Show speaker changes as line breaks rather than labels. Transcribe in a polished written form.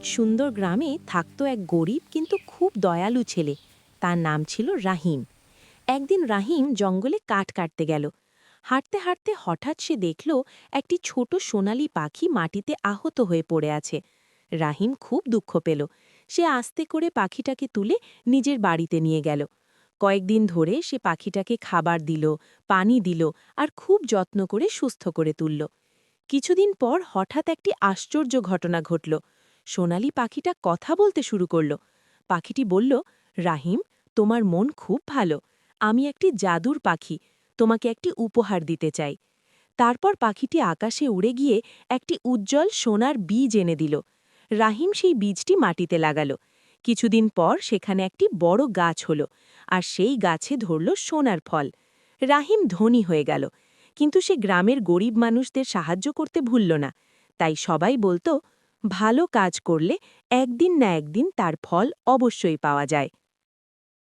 সুন্দর গ্রামে থাকতো এক গরিব কিন্তু খুব দয়ালু ছেলে। তার নাম ছিল রাহিম। একদিন রাহিম জঙ্গলে কাঠ কাটতে গেল। হাঁটতে হাঁটতে হঠাৎ সে দেখল একটি ছোট সোনালী পাখি মাটিতে আহত হয়ে পড়ে আছে। রাহিম খুব দুঃখ পেল। সে আস্তে করে পাখিটাকে তুলে নিজের বাড়িতে নিয়ে গেল। কয়েকদিন ধরে সে পাখিটাকে খাবার দিল, পানি দিল আর খুব যত্ন করে সুস্থ করে তুলল। কিছুদিন পর হঠাৎ একটি আশ্চর্য ঘটনা ঘটল। সোনালী পাখিটা কথা বলতে শুরু করল। পাখিটি বলল, রাহিম, তোমার মন খুব ভালো। আমি একটি জাদুর পাখি, তোমাকে একটি উপহার দিতে চাই। তারপর পাখিটি আকাশে উড়ে গিয়ে একটি উজ্জ্বল সোনার বীজ এনে দিল। রাহিম সেই বীজটি মাটিতে লাগাল। কিছুদিন পর সেখানে একটি বড় গাছ হল, আর সেই গাছে ধরল সোনার ফল। রাহিম ধনী হয়ে গেল, কিন্তু সে গ্রামের গরিব মানুষদের সাহায্য করতে ভুলল না। তাই সবাই বলতো, ভালো কাজ করলে একদিন না একদিন তার ফল অবশ্যই পাওয়া যায়।